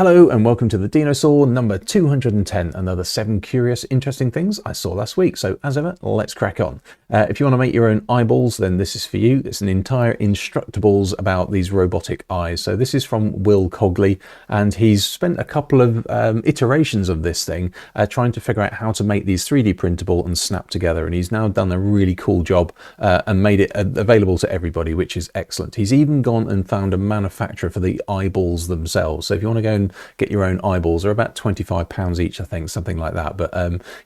Hello and welcome to the Dinosaw number 210, another 7 curious, interesting things I saw last week. So as ever, let's crack on. If you want to make your own eyeballs, then this is for you. It's an entire Instructables about these robotic eyes. So this is from Will Cogley, and he's spent a couple of iterations of this thing trying to figure out how to make these 3D printable and snap together. And he's now done a really cool job and made it available to everybody, which is excellent. He's even gone and found a manufacturer for the eyeballs themselves. So if you want to go and get your own eyeballs, they're about £25 each, I think, something like that. But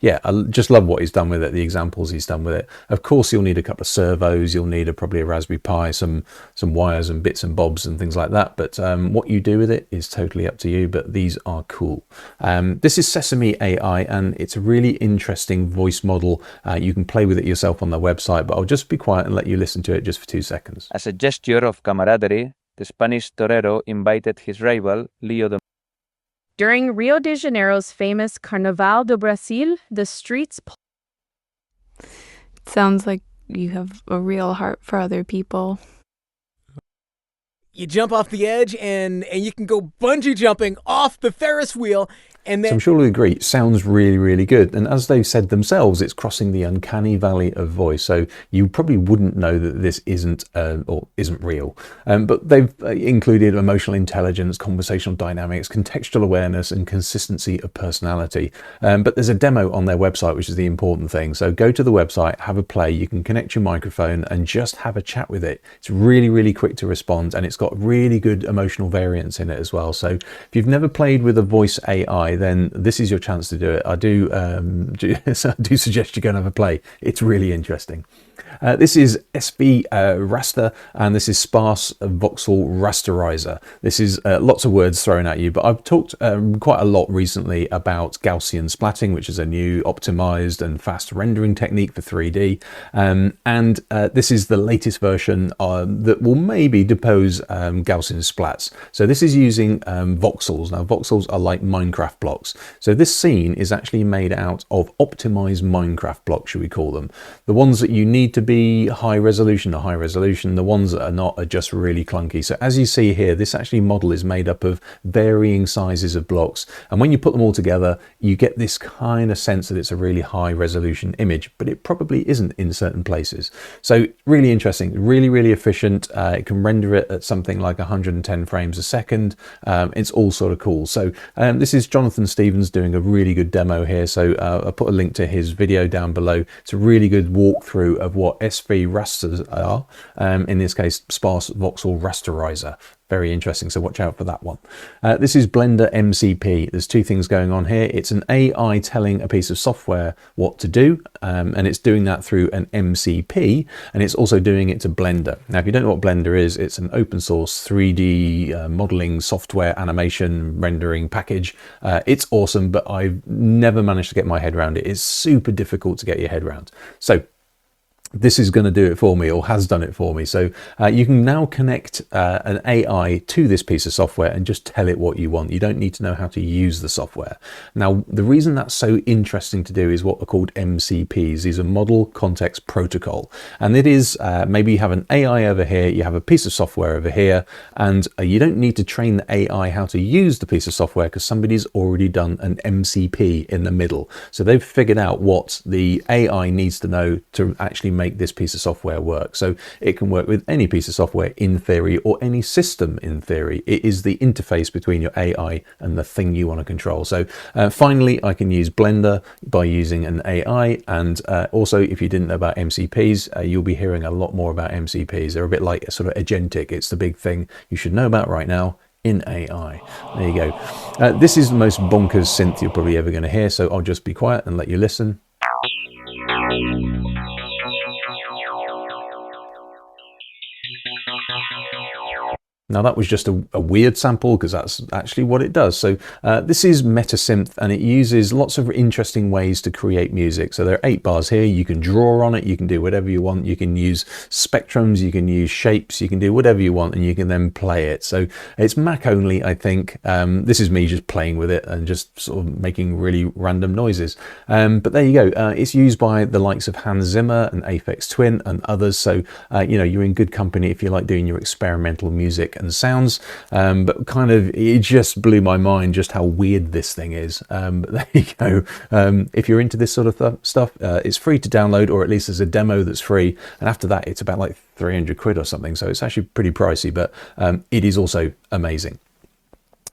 yeah, I just love what he's done with it, the examples he's done with it. Of course, you'll need a couple of servos, you'll need probably a Raspberry Pi, some wires and bits and bobs and things like that. But what you do with it is totally up to you, but these are cool. This is Sesame AI, and it's a really interesting voice model. You can play with it yourself on their website, but I'll just be quiet and let you listen to it just for 2 seconds. As a gesture of camaraderie, the Spanish torero invited his rival, Leo the During Rio de Janeiro's famous Carnaval do Brasil, the streets... Sounds like you have a real heart for other people. You jump off the edge and you can go bungee jumping off the Ferris wheel. And then, so I'm sure you'll agree, it sounds really, really good. And as they've said themselves, it's crossing the uncanny valley of voice. So you probably wouldn't know that this isn't real. But they've included emotional intelligence, conversational dynamics, contextual awareness, and consistency of personality. But there's a demo on their website, which is the important thing. So go to the website, have a play. You can connect your microphone and just have a chat with it. It's really, really quick to respond, and it's got really good emotional variance in it as well. So if you've never played with a voice AI, then this is your chance to do it. I do suggest you go and have a play. It's really interesting. This is SVRaster, and this is sparse voxel rasterizer. This is lots of words thrown at you, but I've talked quite a lot recently about gaussian splatting, which is a new optimized and fast rendering technique for 3D. And this is the latest version that will maybe depose gaussian splats. So this is using voxels. Now, voxels are like Minecraft blocks. So this scene is actually made out of optimized Minecraft blocks, should we call them. The ones that you need to be high resolution are high resolution. The ones that are not are just really clunky. So as you see here, this actually model is made up of varying sizes of blocks. And when you put them all together, you get this kind of sense that it's a really high resolution image, but it probably isn't in certain places. So really interesting, really, really efficient. It can render it at something like 110 frames a second. It's all sort of cool. So this is Jonathan Stevens doing a really good demo here. So I'll put a link to his video down below. It's a really good walkthrough of what SVRasters are, in this case sparse voxel rasterizer. Very interesting, so watch out for that one. This is BlenderMCP. There's 2 things going on here. It's an AI telling a piece of software what to do, and it's doing that through an MCP, and it's also doing it to Blender. Now, if you don't know what Blender is, it's an open source 3D modeling software animation rendering package. It's awesome, but I've never managed to get my head around it. It's super difficult to get your head around. So this is going to do it for me, or has done it for me. So you can now connect an AI to this piece of software and just tell it what you want. You don't need to know how to use the software. Now, the reason that's so interesting to do is what are called MCPs. These are Model Context Protocol. And it is, maybe you have an AI over here, you have a piece of software over here, and you don't need to train the AI how to use the piece of software because somebody's already done an MCP in the middle. So they've figured out what the AI needs to know to actually make this piece of software work. So it can work with any piece of software in theory, or any system in theory. It is the interface between your AI and the thing you want to control. So finally, I can use Blender by using an AI. And also, if you didn't know about MCPs, you'll be hearing a lot more about MCPs. They're a bit like a sort of agentic. It's the big thing you should know about right now in AI. There you go. This is the most bonkers synth you're probably ever going to hear. So I'll just be quiet and let you listen. Now that was just a weird sample because that's actually what it does. So this is MetaSynth, and it uses lots of interesting ways to create music. So there are 8 bars here. You can draw on it. You can do whatever you want. You can use spectrums. You can use shapes. You can do whatever you want, and you can then play it. So it's Mac only, I think. This is me just playing with it and just sort of making really random noises. But there you go. It's used by the likes of Hans Zimmer and Aphex Twin and others. So, you know, you're in good company if you like doing your experimental music. and sounds, but kind of it just blew my mind just how weird this thing is. But there you go. If you're into this sort of stuff, it's free to download, or at least there's a demo that's free, and after that it's about like 300 quid or something, so it's actually pretty pricey, but it is also amazing.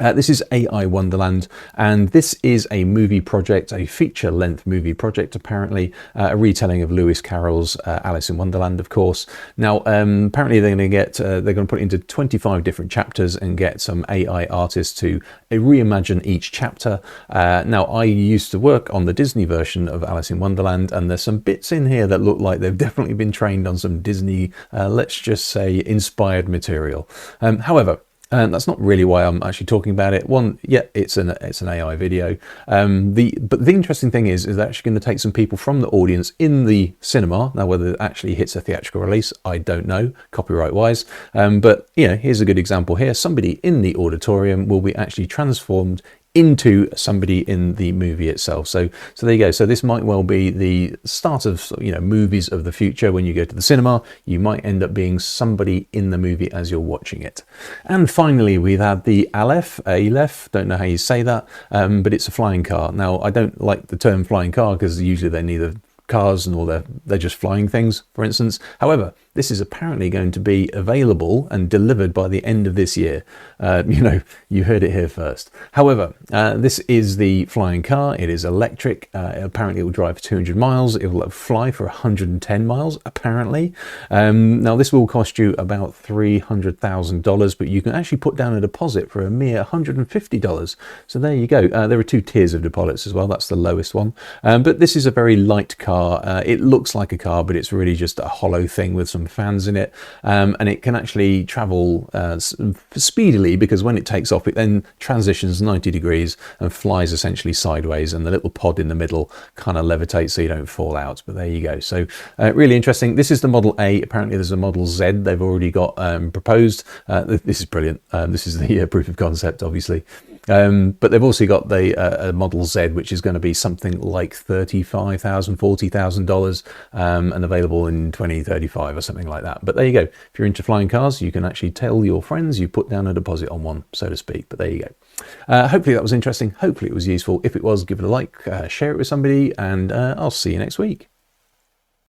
This is AI Wonderland, and this is a movie project, a feature-length movie project, apparently, a retelling of Lewis Carroll's Alice in Wonderland, of course. Now, apparently they're going to put it into 25 different chapters and get some AI artists to reimagine each chapter. Now, I used to work on the Disney version of Alice in Wonderland, and there's some bits in here that look like they've definitely been trained on some Disney, let's just say, inspired material. However, that's not really why I'm actually talking about it. One, yeah, it's an AI video. But the interesting thing is they're actually going to take some people from the audience in the cinema. Now, whether it actually hits a theatrical release, I don't know, copyright-wise. But here's a good example here. Somebody in the auditorium will be actually transformed into somebody in the movie itself. So there you go. So this might well be the start of movies of the future. When you go to the cinema, you might end up being somebody in the movie as you're watching it. And finally, we've had the Alef, don't know how you say that, but it's a flying car. Now, I don't like the term flying car because usually they're neither cars nor they're just flying things, for instance. However, this is apparently going to be available and delivered by the end of this year. You heard it here first. However, this is the flying car. It is electric. Apparently it will drive for 200 miles. It will fly for 110 miles, apparently. Now, this will cost you about $300,000, but you can actually put down a deposit for a mere $150. So there you go. There are two tiers of deposits as well. That's the lowest one. But this is a very light car. It looks like a car, but it's really just a hollow thing with some fans in it, and it can actually travel speedily, because when it takes off it then transitions 90 degrees and flies essentially sideways, and the little pod in the middle kind of levitates so you don't fall out. But there you go. So really interesting. This is the Model A. Apparently there's a Model Z they've already got proposed. This is brilliant. This is the proof of concept, obviously. But they've also got the Model Z, which is going to be something like $35,000, $40,000, and available in 2035 or something like that. But there you go. If you're into flying cars, you can actually tell your friends you put down a deposit on one, so to speak. But there you go. Hopefully that was interesting. Hopefully it was useful. If it was, give it a like, share it with somebody, and I'll see you next week.